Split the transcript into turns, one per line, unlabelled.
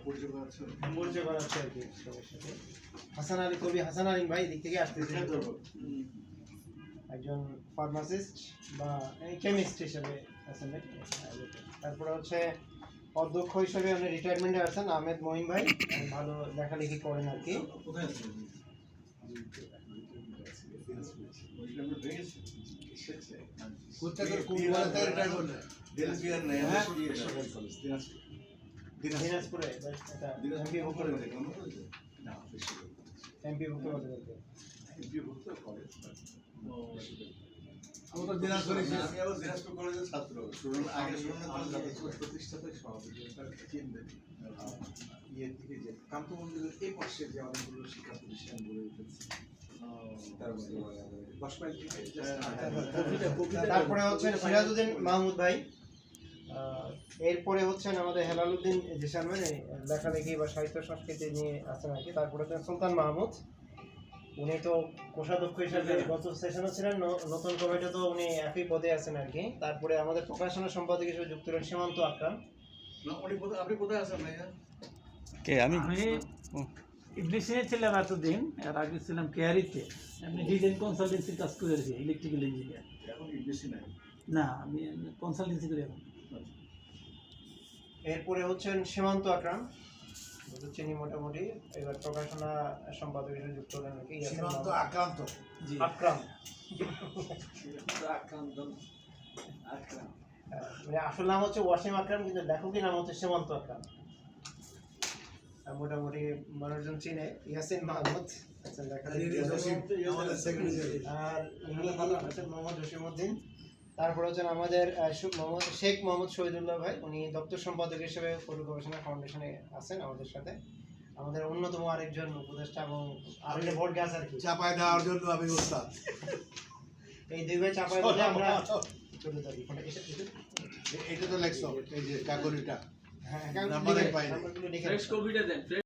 পরিচয় করাচ্ছে আর কি সবার সাথে। হাসান আলী, কবি হাসান আলী ভাই এদিক থেকে আসতেছে, একজন ফার্মাসিস্ট বা কেমিস্ট হিসেবে আছেন নাকি। তারপরে হচ্ছে অধ্যক্ষ হিসেবে উনি রিটায়ারমেন্টে আছেন আহমেদ মহিন ভাই, ভালো লেখালেখি করেন আর কি। দিনাজপুরে
দিনাজপুর কলেজের ছাত্র, প্রতিষ্ঠাতা সভাপতি ইয়ে থেকে যে কান্ত মন্দিরের এই পাশে যে অনেকগুলো শিক্ষা প্রতিষ্ঠান গড়ে উঠেছে।
তারপরে হচ্ছেন সিরাজউদ্দিন মাহমুদ ভাই, এরপরে হচ্ছেন আমাদের হেলালুদ্দিন জিসান ভাই, লেখালেখি বা সাহিত্য সংস্কৃতি নিয়ে আছেন আর কি। তারপরে হচ্ছেন সুলতান মাহমুদ, উনি তো কোষাধ্যক্ষ হিসাবে গত সেশনও ছিলেন, নতুন কমিটি তো উনি একই পদে আছেন আর কি। তারপরে আমাদের প্রকাশনা সম্পাদক হিসেবে যুক্ত হলেন সীমান্ত আকরাম।
আপনি কোথায় আছেন ভাইয়া?
আমি ইংলিশে ছিলাম এতদিন, এর আগে ছিলাম কেয়ারিতে, আমি ডিজাইন কনসালটেন্সির কাজ করে আছি, ইলেকট্রিক্যাল ইঞ্জিনিয়ার।
এখন ইংলিশই নাই
না, আমি কনসালটেন্সি করি এখন।
এরপরে হচ্ছেন সীমান্ত আকরাম, চিনি মোটামুটি, এবার প্রকাশনা সম্পাদক হিসেবে যুক্ত হলেন আর কি।
আক্রান্ত
আকরাম
আক্রান্ত
মানে আসল নাম হচ্ছে ওয়াসিম আকরাম, কিন্তু লেখকের নাম হচ্ছে সীমান্ত আকরাম। মোটামুটি মানুষজন চিনে। ইয়াসিন মাহমুদ আর মোহাম্মদ জসিমউদ্দিন। তারপর হচ্ছেন আমাদের শেখ মোহাম্মদ শহীদুল্লাহ ভাই, উনি দপ্তর সম্পাদক হিসেবে পল্লী গবেষণা ফাউন্ডেশনে আছেন আমাদের সাথে, আমাদের অন্যতম আরেকজন উপদেষ্টা এবং আরেকটা বট গাছ আর কি।
চাপায় দেওয়ার জন্য আমি ওস্তাদ।
এই দুই ভাই চাপায় দিলে আমরা চলে যাবি।
এটা তো লেখছো এই যে কাগরিটা,
হ্যাঁ,
নাম্বারে পাই না।
নাম্বারগুলো লিখে